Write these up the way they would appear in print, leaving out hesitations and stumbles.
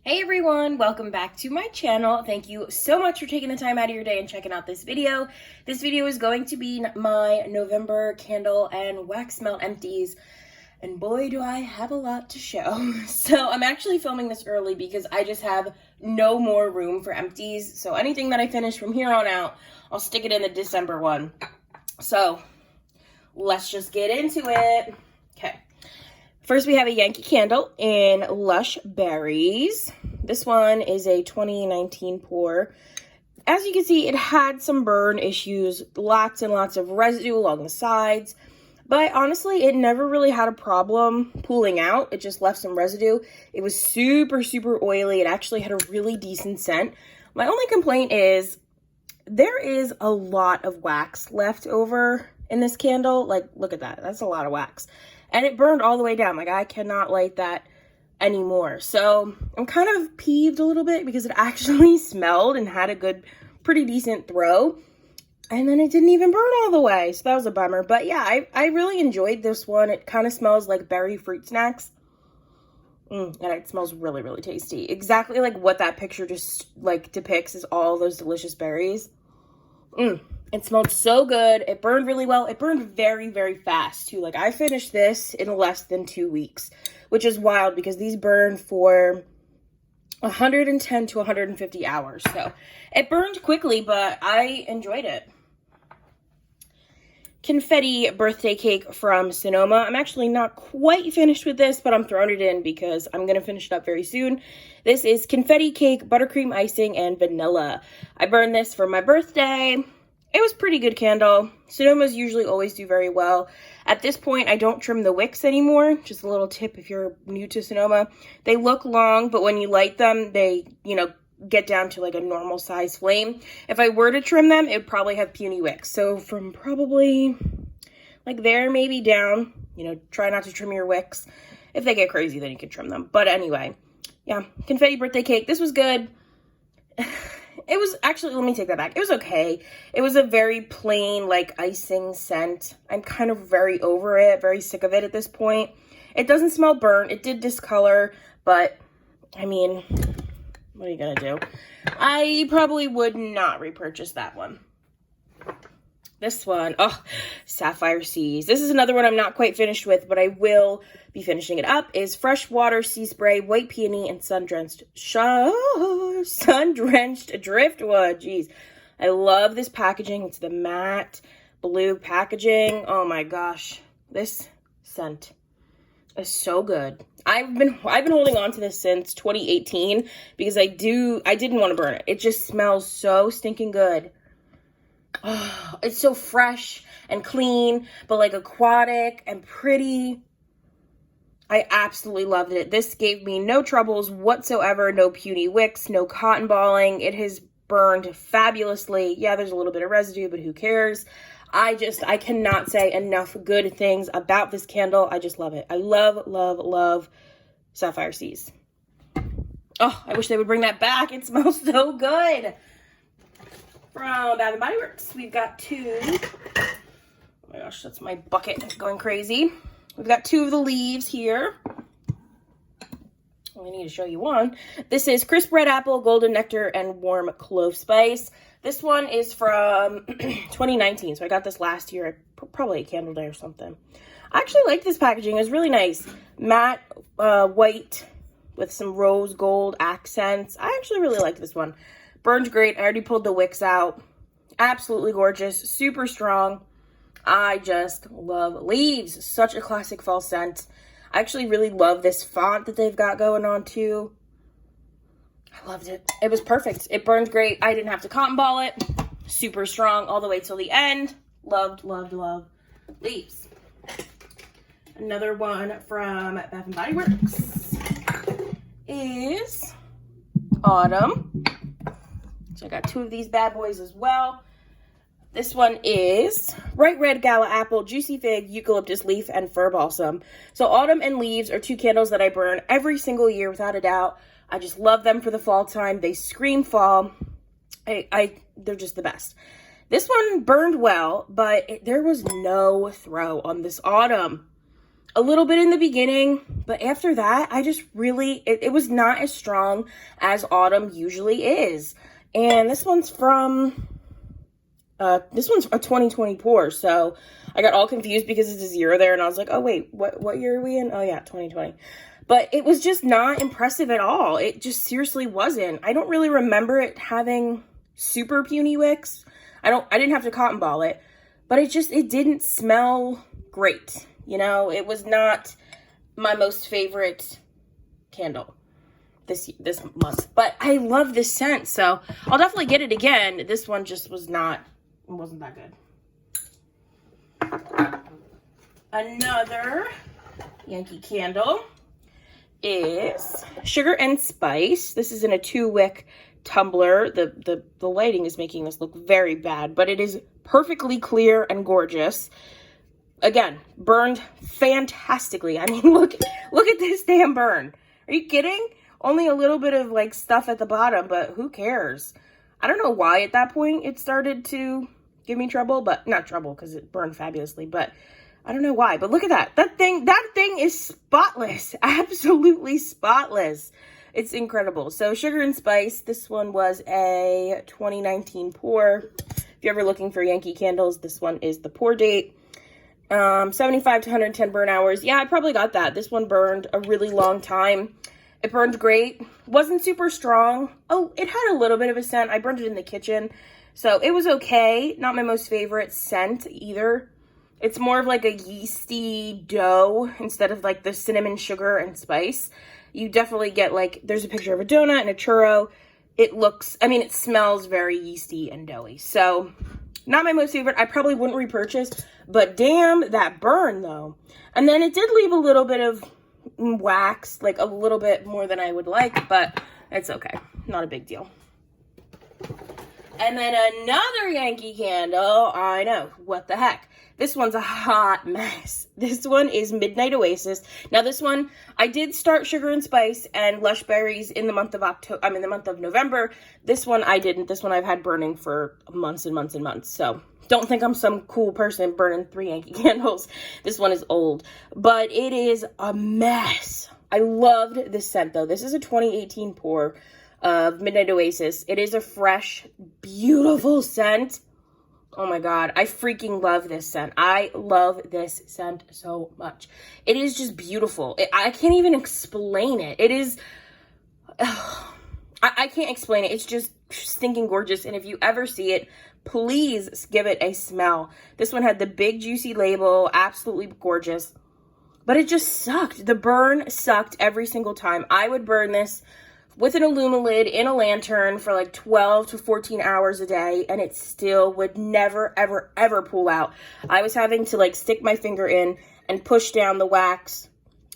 Hey everyone, welcome back to my channel. Thank you so much for taking the time out of your day and checking out this video. This video is going to be my November candle and wax melt empties. And boy, do I have a lot to show. So I'm actually filming this early because I just have no more room for empties. So anything that I finish from here on out, I'll stick it in the December one. So let's just get into it. Okay. First, we have a Yankee Candle in Lush Berries. This one is a 2019 pour. As you can see, it had some burn issues, lots and lots of residue along the sides. But honestly, it never really had a problem pooling out. It just left some residue. It was super, super oily. It actually had a really decent scent. My only complaint is there is a lot of wax left over in this candle. Like, look at that. That's a lot of wax. And it burned all the way down. Like, I cannot light that anymore. So I'm kind of peeved a little bit because it actually smelled and had a good, pretty decent throw. And then it didn't even burn all the way. So that was a bummer. But yeah, I really enjoyed this one. It kind of smells like berry fruit snacks. And it smells really, really tasty. Exactly like what that picture just like depicts is all those delicious berries. It smelled so good. It burned really well. It burned very, very fast too. Like I finished this in less than 2 weeks, which is wild because these burn for 110 to 150 hours. So it burned quickly, but I enjoyed it. Confetti birthday cake from Sonoma. I'm actually not quite finished with this, but I'm throwing it in because I'm going to finish it up very soon. This is confetti cake, buttercream icing, and vanilla. I burned this for my birthday. It was pretty good candle. Sonomas usually always do very well. At this point, I don't trim the wicks anymore. Just a little tip if you're new to Sonoma. They look long, but when you light them, they, get down to like a normal size flame. If I were to trim them, it would probably have puny wicks. So from probably like there, maybe down, try not to trim your wicks. If they get crazy, then you can trim them. But anyway, yeah, confetti birthday cake. This was good. It was actually, let me take that back. It was okay. It was a very plain, like, icing scent. I'm kind of very over it, very sick of it at this point. It doesn't smell burnt. It did discolor, but, I mean, what are you gonna do? I probably would not repurchase that one. This one, Sapphire Seas. This is another one I'm not quite finished with, but I will be finishing it up, is Freshwater Sea Spray, White Peony, and Sun-Drenched Driftwood. Jeez. I love this packaging. It's the matte blue packaging. Oh my gosh. This scent is so good. I've been holding on to this since 2018 because I didn't want to burn it. It just smells so stinking good. Oh, it's so fresh and clean, but like aquatic and pretty. I absolutely loved it. This gave me no troubles whatsoever, no puny wicks, no cotton balling. It has burned fabulously. Yeah, there's a little bit of residue, but who cares? I cannot say enough good things about this candle. I just love it. I love, love, love Sapphire Seas. Oh, I wish they would bring that back. It smells so good. From Bath & Body Works, we've got two. Oh my gosh, that's my bucket going crazy. We've got two of the leaves here. I need to show you one. This is Crisp Red Apple, Golden Nectar, and Warm Clove Spice. This one is from 2019, so I got this last year, probably a candle day or something. I actually like this packaging. It was really nice. Matte white with some rose gold accents. I actually really like this one. Burns great. I already pulled the wicks out. Absolutely gorgeous. Super strong. I just love leaves. Such a classic fall scent. I actually really love this font that they've got going on too. I loved it. It was perfect. It burned great. I didn't have to cotton ball it. Super strong all the way till the end. Loved, loved, loved leaves. Another one from Bath & Body Works is Autumn. So I got two of these bad boys as well. This one is Bright Red Gala Apple, Juicy Fig, Eucalyptus Leaf, and Fir Balsam. So Autumn and Leaves are two candles that I burn every single year without a doubt. I just love them for the fall time. They scream fall. They're just the best. This one burned well, but there was no throw on this Autumn. a little bit in the beginning, but after that, I just really, it was not as strong as autumn usually is. And this one's from, this one's a 2020 pour, so I got all confused because it's a 0 there, and I was like, oh wait, what year are we in? Oh yeah, 2020. But it was just not impressive at all. It just seriously wasn't. I don't really remember it having super puny wicks. I didn't have to cotton ball it, but it didn't smell great. You know, it was not my most favorite candle this month, but I love this scent, so I'll definitely get it again. This one just wasn't that good. Another Yankee Candle is Sugar and Spice. This is in a 2-wick tumbler. The lighting is making this look very bad, but it is perfectly clear and gorgeous. Again, burned fantastically. I mean, look at this damn burn. Are you kidding? Only a little bit of like stuff at the bottom, but who cares? I don't know why at that point it started to give me trouble, but not trouble because it burned fabulously, but I don't know why. But look at that. That thing is spotless. Absolutely spotless. It's incredible. So Sugar and Spice, this one was a 2019 pour. If you're ever looking for Yankee candles, this one is the pour date. 75 to 110 burn hours. Yeah, I probably got that. This one burned a really long time. It burned great. Wasn't super strong. Oh, it had a little bit of a scent. I burned it in the kitchen, so it was okay. Not my most favorite scent either. It's more of like a yeasty dough instead of like the cinnamon, sugar, and spice. You definitely get like, there's a picture of a donut and a churro. It smells very yeasty and doughy. So not my most favorite. I probably wouldn't repurchase, but damn, that burn though. And then it did leave a little bit of wax, like a little bit more than I would like, but it's okay. Not a big deal. And then another Yankee Candle. I know, what the heck. This one's a hot mess. This one is Midnight Oasis. Now this one, I did start Sugar and Spice and Lush Berries in the month of November. This one I didn't. This one I've had burning for months and months and months. So don't think I'm some cool person burning 3 Yankee Candles. This one is old, but it is a mess. I loved this scent though. This is a 2018 pour of Midnight Oasis. It is a fresh, beautiful scent. Oh my God, I freaking love this scent. I love this scent so much. It is just beautiful. I can't even explain it. It is, I can't explain it. It's just stinking gorgeous. And if you ever see it, please give it a smell. This one had the big juicy label, absolutely gorgeous. But it just sucked. The burn sucked every single time. I would burn this with an Illumilid in a lantern for like 12 to 14 hours a day, and it still would never, ever, ever pull out. I was having to like stick my finger in and push down the wax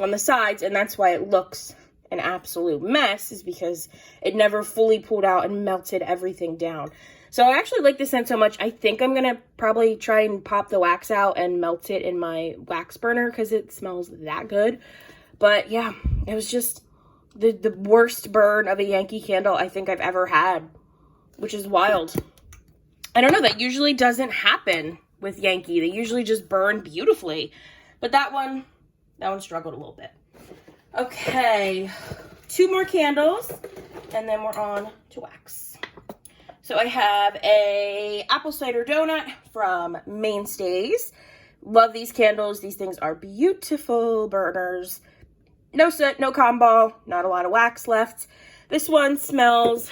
on the sides, and that's why it looks an absolute mess, is because it never fully pulled out and melted everything down. So I actually like this scent so much, I think I'm gonna probably try and pop the wax out and melt it in my wax burner because it smells that good. But yeah, it was just the worst burn of a Yankee Candle I think I've ever had, which is wild. I don't know, that usually doesn't happen with Yankee. They usually just burn beautifully. But that one struggled a little bit. Okay, 2 more candles, and then we're on to wax. So I have a apple cider donut from Mainstays. Love these candles. These things are beautiful burners. No soot, no cotton ball, not a lot of wax left. This one smells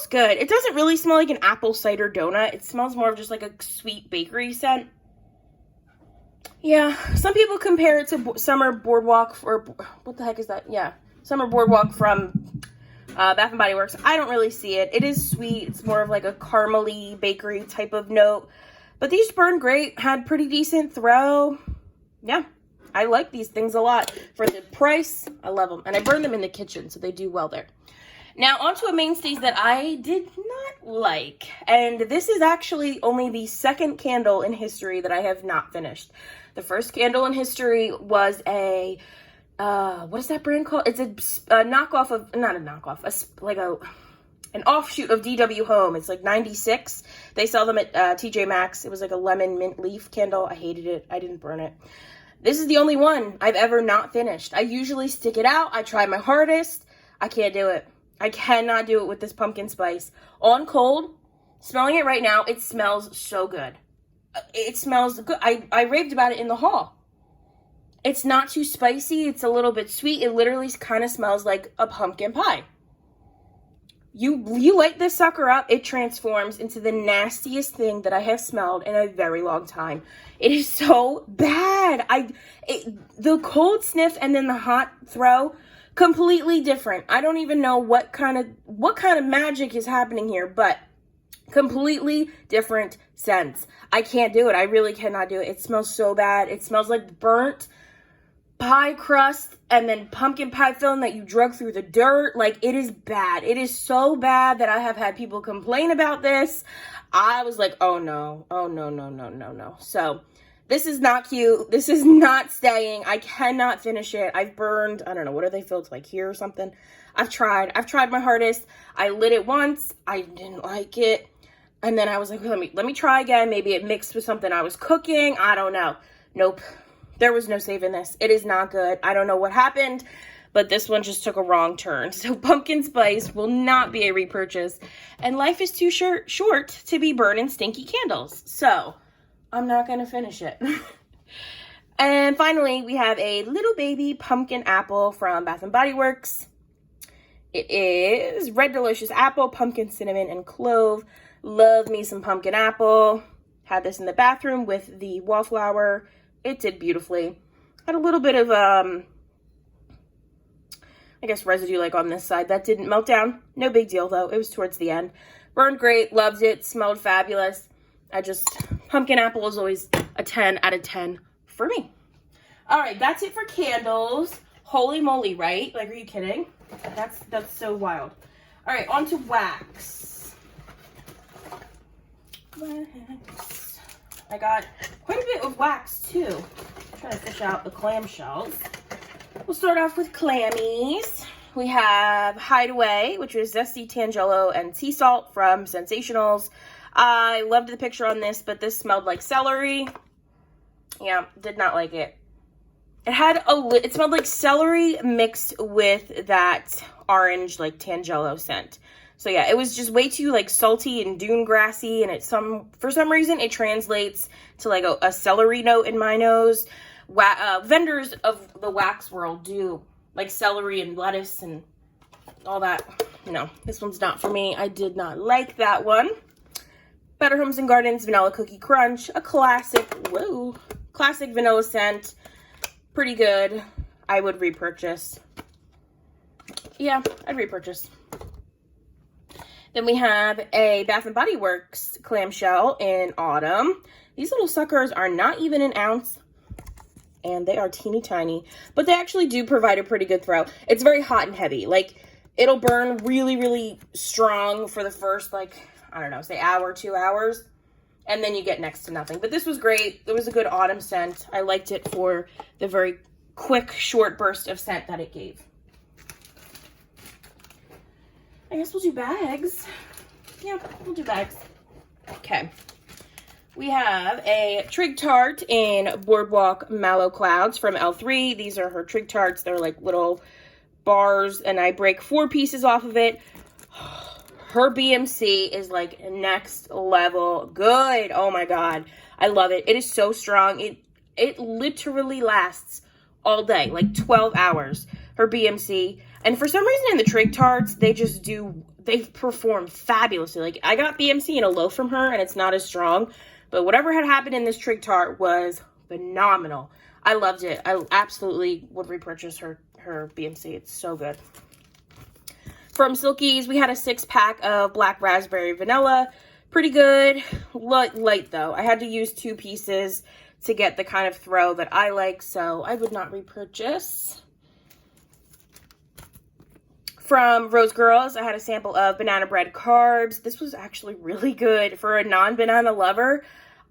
good. It doesn't really smell like an apple cider donut. It smells more of just like a sweet bakery scent. Yeah, some people compare it to Summer Boardwalk, or what the heck is that? Yeah, Summer Boardwalk from Bath & Body Works. I don't really see it. It is sweet. It's more of like a caramely bakery type of note. But these burn great. Had pretty decent throw. Yeah. I like these things a lot. For the price, I love them. And I burn them in the kitchen, so they do well there. Now, onto a Mainstays that I did not like. And this is actually only the second candle in history that I have not finished. The first candle in history was a, what is that brand called? It's a knockoff of, not a knockoff, an offshoot of DW Home. It's like 96. They sell them at TJ Maxx. It was like a lemon mint leaf candle. I hated it. I didn't burn it. This is the only one I've ever not finished. I usually stick it out. I try my hardest. I can't do it. I cannot do it with this pumpkin spice. On cold, smelling it right now, it smells so good. It smells good. I raved about it in the haul. It's not too spicy. It's a little bit sweet. It literally kind of smells like a pumpkin pie. You light this sucker up, it transforms into the nastiest thing that I have smelled in a very long time. It is so bad. The cold sniff and then the hot throw, completely different. I don't even know what kind of magic is happening here, but completely different scents. I can't do it. I really cannot do it. It smells so bad. It smells like burnt pie crust and then pumpkin pie filling that you drug through the dirt. Like, it is bad. It is so bad that I have had people complain about this. I was like, oh no, oh no, no, no, no, no. So this is not cute. This is not staying. I cannot finish it. I've burned, I don't know, what are they filled to, like here or something? I've tried my hardest. I lit it once. I didn't like it. And then I was like, let me try again. Maybe it mixed with something I was cooking. I don't know. Nope. There was no saving this. It is not good. I don't know what happened, but this one just took a wrong turn. So pumpkin spice will not be a repurchase. And life is too short to be burning stinky candles. So I'm not going to finish it. And finally, we have a little baby pumpkin apple from Bath & Body Works. It is red delicious apple, pumpkin, cinnamon, and clove. Love me some pumpkin apple. Had this in the bathroom with the wallflower. It did beautifully. Had a little bit of, I guess, residue like on this side. That didn't melt down. No big deal, though. It was towards the end. Burned great. Loved it. Smelled fabulous. Pumpkin apple is always a 10 out of 10 for me. All right, that's it for candles. Holy moly, right? Like, are you kidding? That's so wild. All right, on to wax. Wax. I got quite a bit of wax, too. I'm trying to fish out the clamshells. We'll start off with clammies. We have Hideaway, which is zesty tangelo and sea salt from Sensationals. I loved the picture on this, but this smelled like celery. Yeah, did not like it. It smelled like celery mixed with that orange, like, tangelo scent. So yeah, it was just way too, like, salty and dune grassy, and for some reason it translates to, like, a celery note in my nose. Vendors of the wax world do, like, celery and lettuce and all that. No, this one's not for me. I did not like that one. Better Homes and Gardens Vanilla Cookie Crunch, a classic vanilla scent. Pretty good. I would repurchase. Yeah, I'd repurchase. Then we have a Bath & Body Works clamshell in Autumn. These little suckers are not even an ounce, and they are teeny tiny, but they actually do provide a pretty good throw. It's very hot and heavy. Like, it'll burn really, really strong for the first, like, I don't know, say hour, 2 hours, and then you get next to nothing. But this was great. It was a good autumn scent. I liked it for the very quick, short burst of scent that it gave. I guess we'll do bags. Yeah, we'll do bags. Okay. We have a Trig Tart in Boardwalk Mallow Clouds from L3. These are her Trig Tarts. They're like little bars, and I break 4 pieces off of it. Her BMC is like next level good. Oh my God. I love it. It is so strong. It literally lasts all day, like 12 hours. Her BMC. And for some reason in the Trig Tarts, they perform fabulously. Like, I got BMC in a loaf from her, and it's not as strong. But whatever had happened in this Trig Tart was phenomenal. I loved it. I absolutely would repurchase her BMC. It's so good. From Silkies, we had a 6-pack of Black Raspberry Vanilla. Pretty good. Light, though. I had to use 2 pieces to get the kind of throw that I like, so I would not repurchase. From Rose Girls, I had a sample of Banana Bread Carbs. This was actually really good. For a non-banana lover,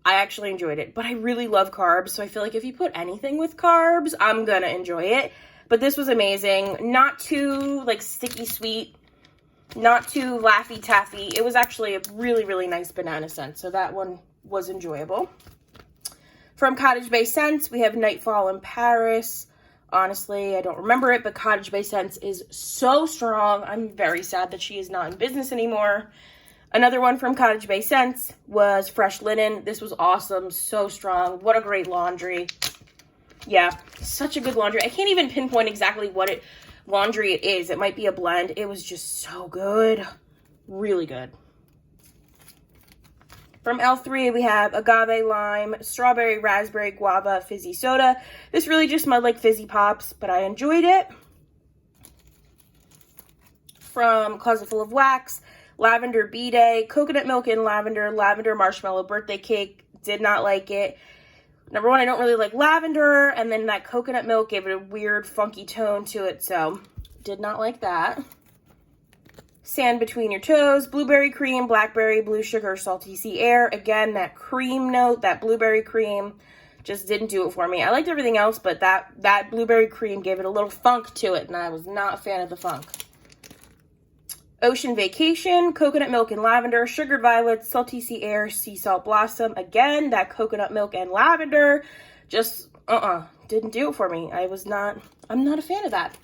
I actually enjoyed it. But I really love carbs, so I feel like if you put anything with carbs, I'm gonna enjoy it. But this was amazing. Not too, like, sticky sweet. Not too Laffy Taffy. It was actually a really, really nice banana scent. So that one was enjoyable. From Cottage Bay Scents, we have Nightfall in Paris. Honestly, I don't remember it, but Cottage Bay Scents is so strong. I'm very sad that she is not in business anymore. Another one from Cottage Bay Scents was Fresh Linen. This was awesome, so strong. What a great laundry. Yeah, such a good laundry. I can't even pinpoint exactly what laundry it is. It might be a blend. It was just so good. Really good. From L3, we have Agave Lime, Strawberry, Raspberry, Guava, Fizzy Soda. This really just smelled like Fizzy Pops, but I enjoyed it. From Closet Full of Wax, Lavender B-Day, Coconut Milk and Lavender, Lavender Marshmallow Birthday Cake. Did not like it. Number one, I don't really like lavender, and then that coconut milk gave it a weird, funky tone to it, so did not like that. Sand Between Your Toes, Blueberry Cream, Blackberry, Blue Sugar, Salty Sea Air. Again, that cream note, that blueberry cream, just didn't do it for me. I liked everything else, but that blueberry cream gave it a little funk to it, and I was not a fan of the funk. Ocean Vacation, Coconut Milk and Lavender, Sugared Violets, Salty Sea Air, Sea Salt Blossom. Again, that coconut milk and lavender just, didn't do it for me. I'm not a fan of that.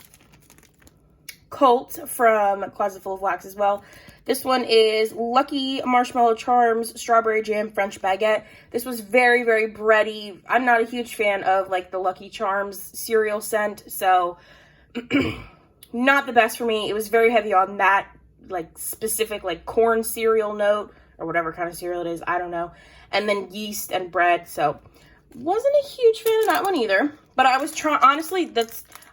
Colt from Closet Full of Wax as well. This one is Lucky Marshmallow Charms, Strawberry Jam, French Baguette. This was very, very bready. I'm not a huge fan of like the Lucky Charms cereal scent, so not the best for me. It was very heavy on that like specific like corn cereal note or whatever kind of cereal it is. I don't know. And then yeast and bread, so wasn't a huge fan of that one either. But I was trying, honestly,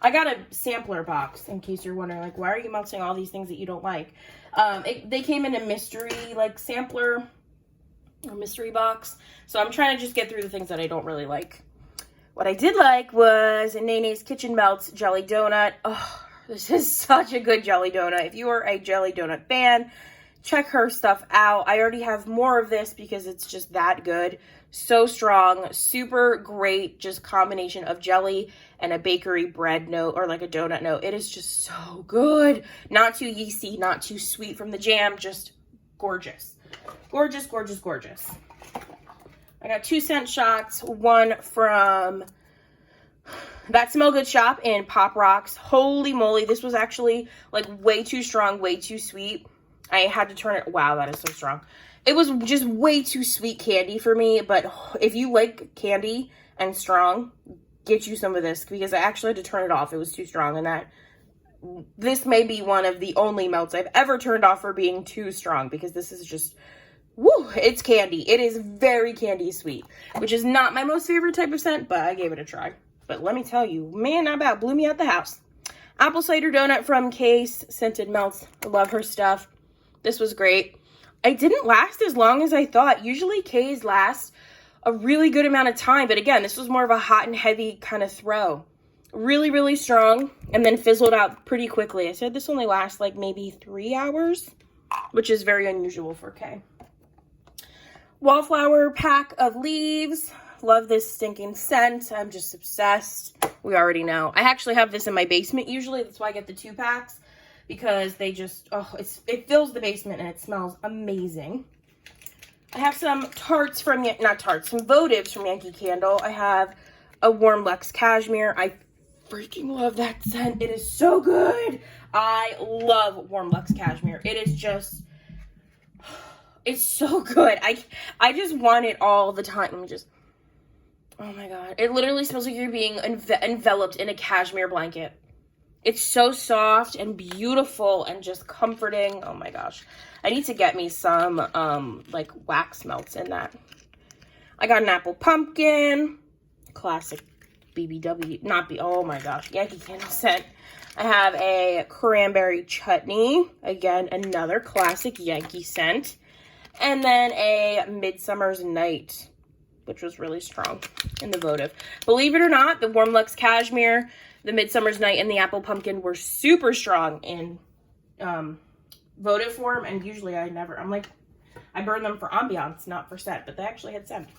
I got a sampler box, in case you're wondering, like, why are you melting all these things that you don't like? They came in a mystery, like, sampler, or mystery box. So I'm trying to just get through the things that I don't really like. What I did like was Nene's Kitchen Melts Jelly Donut. Oh, this is such a good jelly donut. If you are a jelly donut fan, check her stuff out. I already have more of this because it's just that good. So strong, super great, just combination of jelly and a bakery bread note or like a donut note. It is just so good. Not too yeasty, not too sweet from the jam, just gorgeous. Gorgeous, gorgeous, gorgeous. I got 2 scent shots, one from That Smell Good shop in Pop Rocks. Holy moly, this was actually like way too strong, way too sweet. I had to turn it, wow, that is so strong. It was just way too sweet candy for me, but if you like candy and strong, get you some of this, because I actually had to turn it off. It was too strong, and this may be one of the only melts I've ever turned off for being too strong, because this is just, woo, it's candy. It is very candy sweet, which is not my most favorite type of scent, but I gave it a try. But let me tell you, man, that about blew me out the house. Apple Cider Donut from Case, Scented Melts. I love her stuff. This was great. I didn't last as long as I thought. Usually K's last a really good amount of time, but again, this was more of a hot and heavy kind of throw. Really, really strong, and then fizzled out pretty quickly. I said this only lasts like maybe 3 hours, which is very unusual for K. Wallflower Pack of Leaves. Love this stinking scent. I'm just obsessed. We already know. I actually have this in my basement usually. That's why I get the 2 packs. Because they just, it fills the basement and it smells amazing. I have some tarts from, some votives from Yankee Candle. I have a Warm Luxe Cashmere. I freaking love that scent. It is so good. I love Warm Luxe Cashmere. It is just, it's so good. I just want it all the time. Let me just, oh my God. It literally smells like you're being enveloped in a cashmere blanket. It's so soft and beautiful and just comforting. Oh my gosh. I need to get me some like wax melts in that. I got an apple pumpkin. Classic BBW. Oh my gosh. Yankee Candle scent. I have a cranberry chutney. Again, another classic Yankee scent. And then a Midsummer's Night, which was really strong in the votive. Believe it or not, the Warm Luxe Cashmere, the Midsummer's Night, and the Apple Pumpkin were super strong in votive form, and usually I burn them for ambiance, not for scent, but they actually had scent.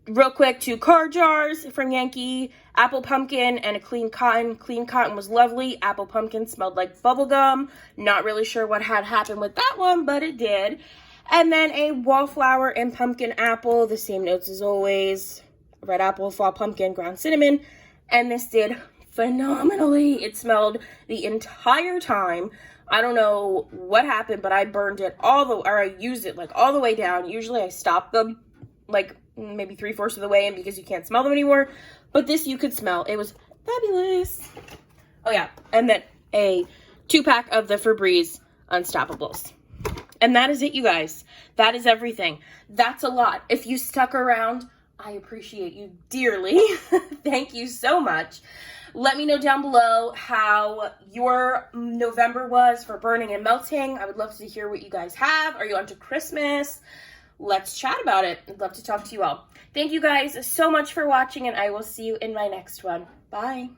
Real quick, 2 card jars from Yankee, Apple Pumpkin and a Clean Cotton. Clean Cotton was lovely. Apple Pumpkin smelled like bubblegum. Not really sure what had happened with that one, but it did. And then a Wallflower and Pumpkin Apple, the same notes as always. red apple, fall pumpkin, ground cinnamon, and this did phenomenally. It smelled the entire time. I don't know what happened, but I burned it I used it like all the way down. Usually I stop them like maybe 3/4 of the way in because you can't smell them anymore. But this you could smell. It was fabulous. Oh yeah, and then a 2-pack of the Febreze Unstoppables. And that is it, you guys. That is everything. That's a lot. If you stuck around, I appreciate you dearly. Thank you so much. Let me know down below how your November was for burning and melting. I would love to hear what you guys have. Are you on to Christmas? Let's chat about it. I'd love to talk to you all. Thank you guys so much for watching, and I will see you in my next one. Bye.